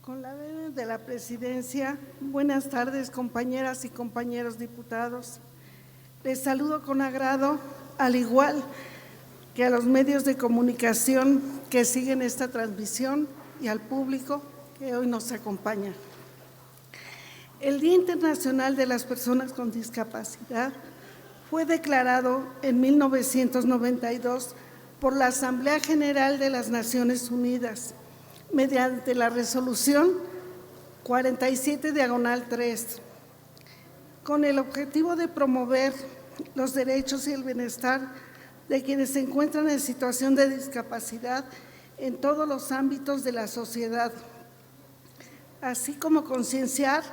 Con la venia de la presidencia, buenas tardes, compañeras y compañeros diputados. Les saludo con agrado, al igual que a los medios de comunicación que siguen esta transmisión y al público que hoy nos acompaña. El Día Internacional de las Personas con Discapacidad fue declarado en 1992 por la Asamblea General de las Naciones Unidas mediante la resolución 47/3, con el objetivo de promover los derechos y el bienestar de quienes se encuentran en situación de discapacidad en todos los ámbitos de la sociedad, así como concienciar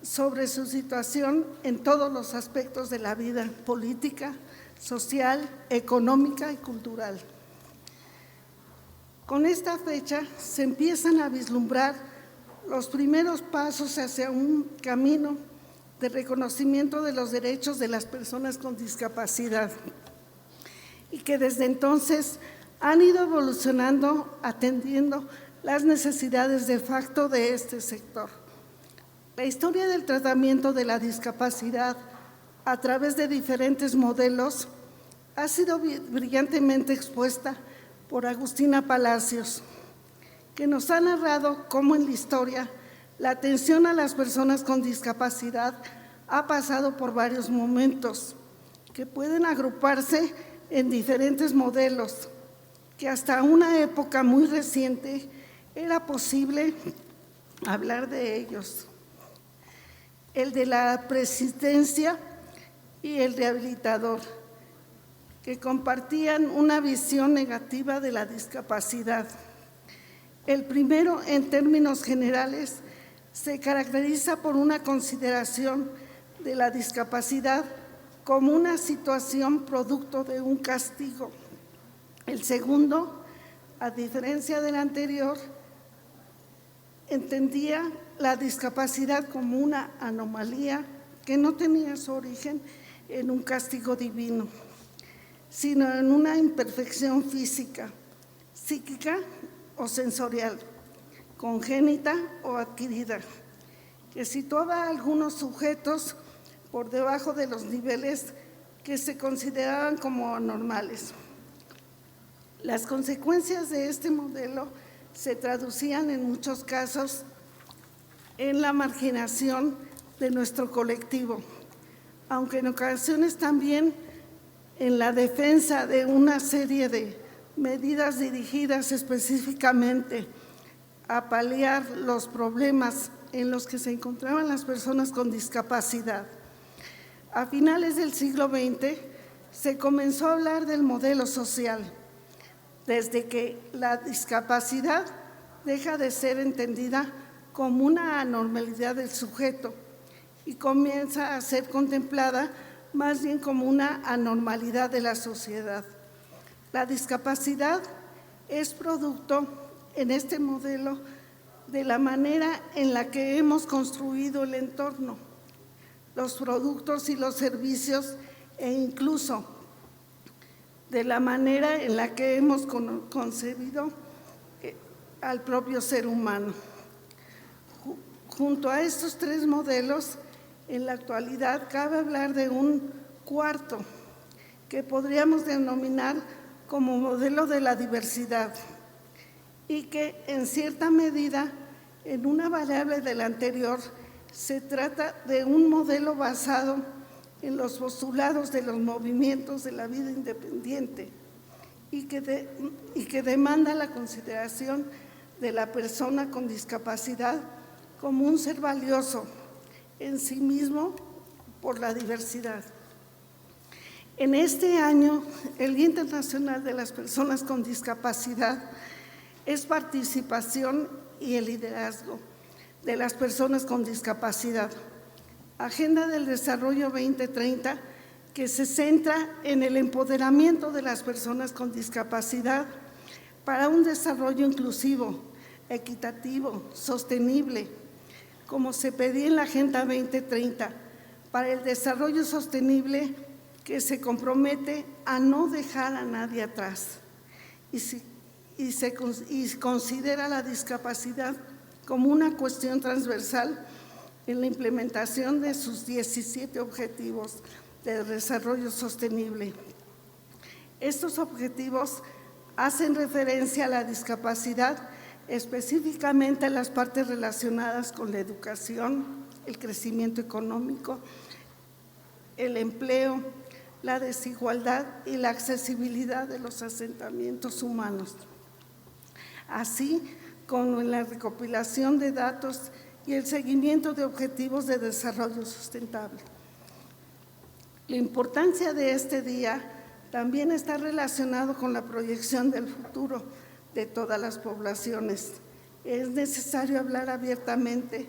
sobre su situación en todos los aspectos de la vida política, social, económica y cultural. Con esta fecha se empiezan a vislumbrar los primeros pasos hacia un camino de reconocimiento de los derechos de las personas con discapacidad y que desde entonces han ido evolucionando atendiendo las necesidades de facto de este sector. La historia del tratamiento de la discapacidad a través de diferentes modelos ha sido brillantemente expuesta por Agustina Palacios, que nos ha narrado cómo en la historia la atención a las personas con discapacidad ha pasado por varios momentos que pueden agruparse en diferentes modelos, que hasta una época muy reciente era posible hablar de ellos. El de la persistencia y el rehabilitador, que compartían una visión negativa de la discapacidad. El primero, en términos generales, se caracteriza por una consideración de la discapacidad como una situación producto de un castigo. El segundo, a diferencia del anterior, entendía la discapacidad como una anomalía que no tenía su origen en un castigo divino, sino en una imperfección física, psíquica o sensorial, congénita o adquirida, que situaba a algunos sujetos por debajo de los niveles que se consideraban como anormales. Las consecuencias de este modelo se traducían en muchos casos en la marginación de nuestro colectivo, aunque en ocasiones también en la defensa de una serie de medidas dirigidas específicamente a paliar los problemas en los que se encontraban las personas con discapacidad. A finales del siglo XX se comenzó a hablar del modelo social, desde que la discapacidad deja de ser entendida como una anormalidad del sujeto y comienza a ser contemplada más bien como una anormalidad de la sociedad. La discapacidad es producto en este modelo de la manera en la que hemos construido el entorno, los productos y los servicios e incluso de la manera en la que hemos concebido al propio ser humano. Junto a estos tres modelos, en la actualidad cabe hablar de un cuarto que podríamos denominar como modelo de la diversidad y que en cierta medida, en una variable del anterior, se trata de un modelo basado en los postulados de los movimientos de la vida independiente y que demanda la consideración de la persona con discapacidad como un ser valioso en sí mismo por la diversidad. En este año, el Día Internacional de las Personas con Discapacidad es participación y el liderazgo de las personas con discapacidad. Agenda del Desarrollo 2030, que se centra en el empoderamiento de las personas con discapacidad para un desarrollo inclusivo, equitativo, sostenible, como se pedía en la Agenda 2030, para el desarrollo sostenible que se compromete a no dejar a nadie atrás y considera la discapacidad como una cuestión transversal en la implementación de sus 17 objetivos de desarrollo sostenible. Estos objetivos hacen referencia a la discapacidad, específicamente a las partes relacionadas con la educación, el crecimiento económico, el empleo, la desigualdad y la accesibilidad de los asentamientos humanos, así como en la recopilación de datos y el seguimiento de objetivos de desarrollo sustentable. La importancia de este día también está relacionado con la proyección del futuro de todas las poblaciones. Es necesario hablar abiertamente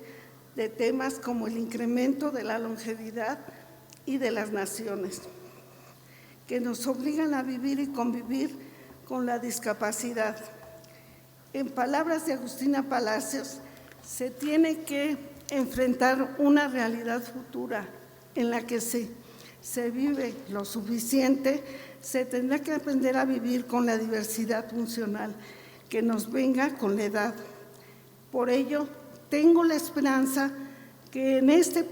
de temas como el incremento de la longevidad y de las naciones, que nos obligan a vivir y convivir con la discapacidad. En palabras de Agustina Palacios, se tiene que enfrentar una realidad futura en la que se vive lo suficiente, se tendrá que aprender a vivir con la diversidad funcional que nos venga con la edad. Por ello, tengo la esperanza que en este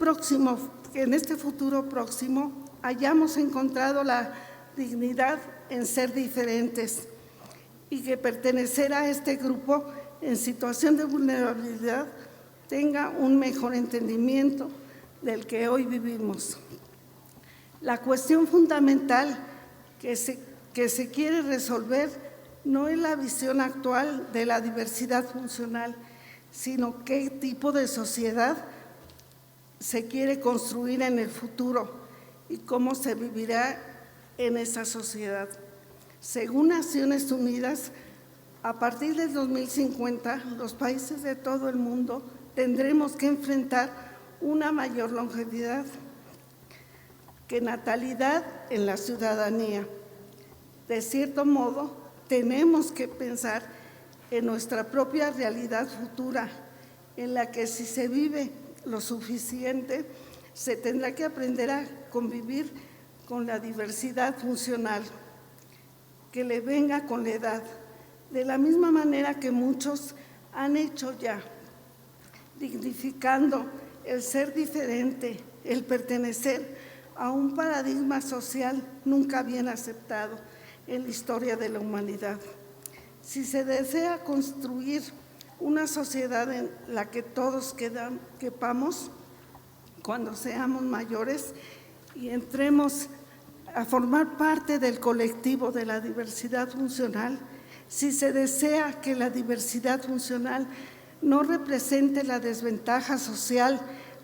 futuro próximo hayamos encontrado la dignidad en ser diferentes y que pertenecer a este grupo en situación de vulnerabilidad tenga un mejor entendimiento del que hoy vivimos. La cuestión fundamental que se quiere resolver no es la visión actual de la diversidad funcional, sino qué tipo de sociedad se quiere construir en el futuro y cómo se vivirá en esa sociedad. Según Naciones Unidas, a partir del 2050, los países de todo el mundo tendremos que enfrentar una mayor longevidad que natalidad en la ciudadanía. De cierto modo, tenemos que pensar en nuestra propia realidad futura, en la que si se vive lo suficiente, se tendrá que aprender a convivir con la diversidad funcional que le venga con la edad, de la misma manera que muchos han hecho ya, dignificando el ser diferente, el pertenecer a un paradigma social nunca bien aceptado en la historia de la humanidad. Si se desea construir una sociedad en la que todos quepamos cuando seamos mayores y entremos a formar parte del colectivo de la diversidad funcional, si se desea que la diversidad funcional no represente la desventaja social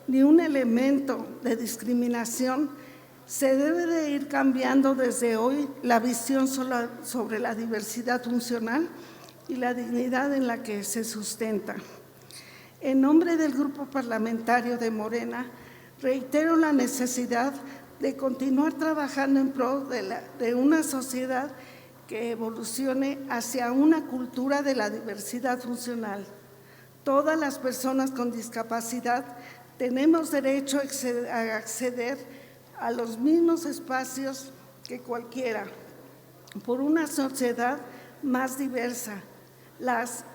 ni un elemento de discriminación, se debe de ir cambiando desde hoy la visión sobre la diversidad funcional y la dignidad en la que se sustenta. En nombre del Grupo Parlamentario de Morena, reitero la necesidad de continuar trabajando en pro de una sociedad que evolucione hacia una cultura de la diversidad funcional. Todas las personas con discapacidad tenemos derecho a acceder a los mismos espacios que cualquiera, por una sociedad más diversa.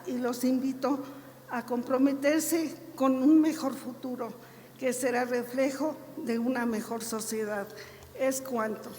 Los invito a comprometerse con un mejor futuro, que será reflejo de una mejor sociedad. Es cuanto.